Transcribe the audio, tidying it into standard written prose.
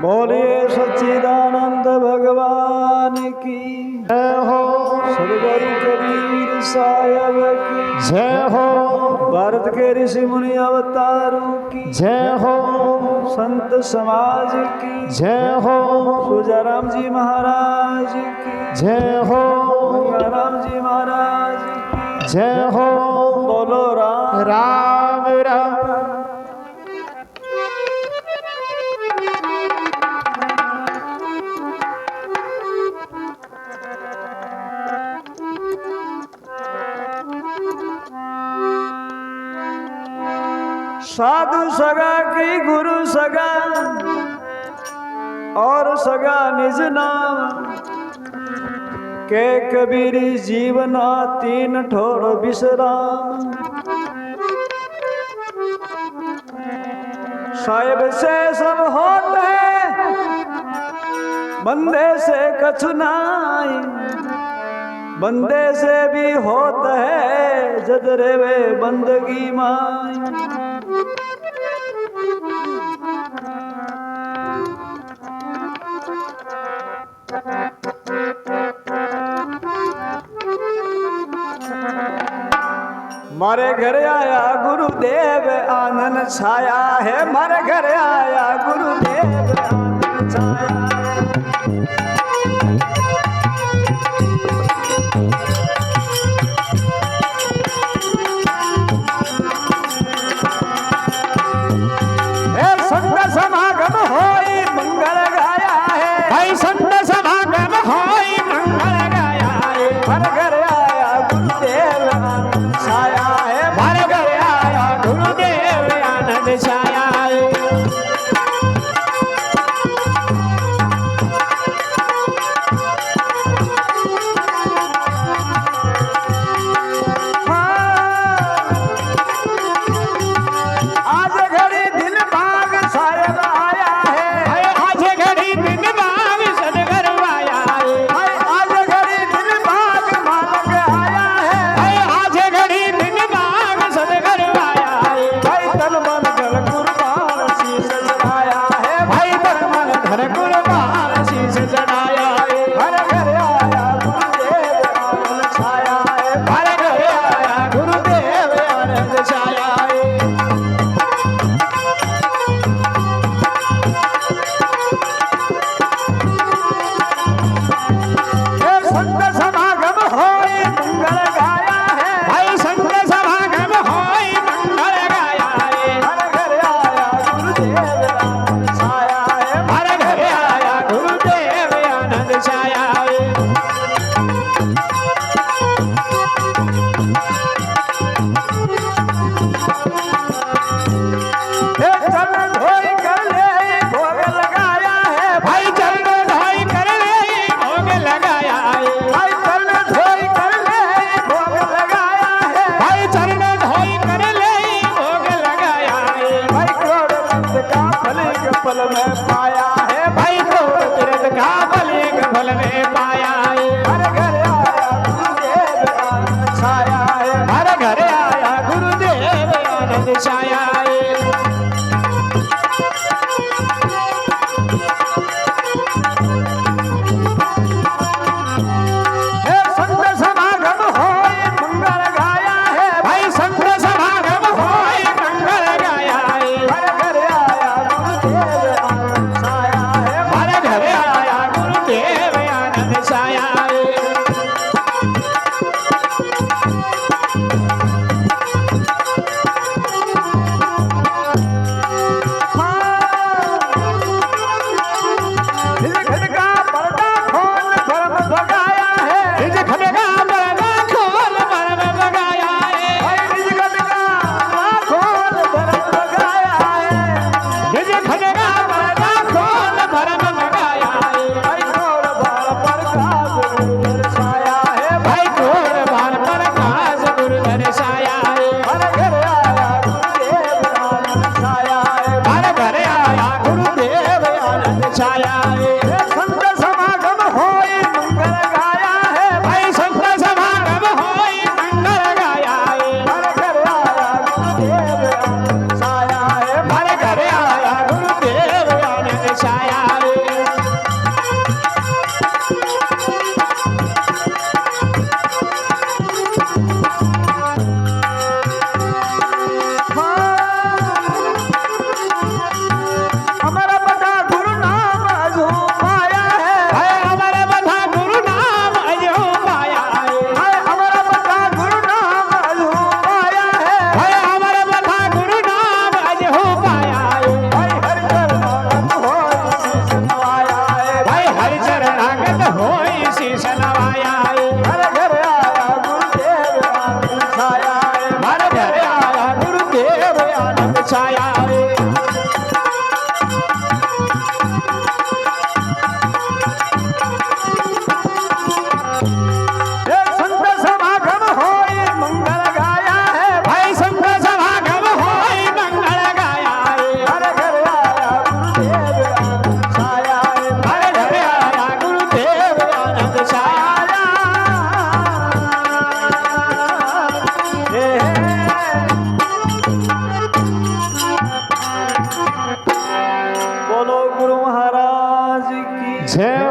बोलिए सच्चिदानंद भगवान की जय हो। सदगुरु कबीर साहब की जय हो। भारत के ऋषि मुनि अवतारों की जय हो। संत समाज की जय हो। सुजाराम जी महाराज की जय हो। गंगाराम जी महाराज की जय हो। बोलो राम राम राम। साधु सगा की गुरु सगा और सगा निज नाम के कबीर जीवना तीन ठोर विश्राम। साहिब से सब होते बंदे से कछु नाई, बंदे से भी होत है जद रेवे बंदगी माई। मारे घर आया गुरुदेव आनंद छाया है, मारे घर आया गुरुदेव आनंद छाया है। संत समागम होई मंगल गाया है, भाई संत समागम होई मंगल गाया है। मारे घर आया गुरुदेव आनंद छाया है, मारे घर आया गुरुदेव आनंद छाया है। आज घड़ी दिन बाग साहेब आया है, भाई आज घड़ी दिन बाग सदगर आया है। भाई आज घड़ी दिन बाग मालक आया है, भाई आज घड़ी दिन बाग सदगर आया है। भाई तन मन धन कुर्बान शीश चढ़ाया है, भाई तन मन धन कुर्बान शीश चढ़ाया है। हर घर आया गुरुदेव आनंद छाया है, हर घर आया गुरुदेव आनंद छाया है। हे संत समागम होए मंगल गाया है, भाई संत समागम होई मंगल गाया है। हर घर आया गुरुदेव आनंद छाया है, हर घर आया गुरुदेव आनंद छाया है। हे चरण धोई कर ले भोग लगाया है, भाई चरण धोई कर ले भोग लगाया है। भाई चरण धोई कर ले भोग लगाया है, भाई चरण धोई कर ले भोग लगाया है। भाई क्रोध का फल एक पल में पाया है, भाई क्रोध तीरथ का फल एक फल में पाया है। हर घर आया गुरुदेव आनंद छाया है, हर घर आया गुरुदेव आनंद छाया है। हे संत समागम होए मंगल गाया है, भाई संत समागम होई मंगल गाया है। हर घर आया गुरुदेव आनंद छाया है, हर घर आया गुरुदेव आनंद छाया છે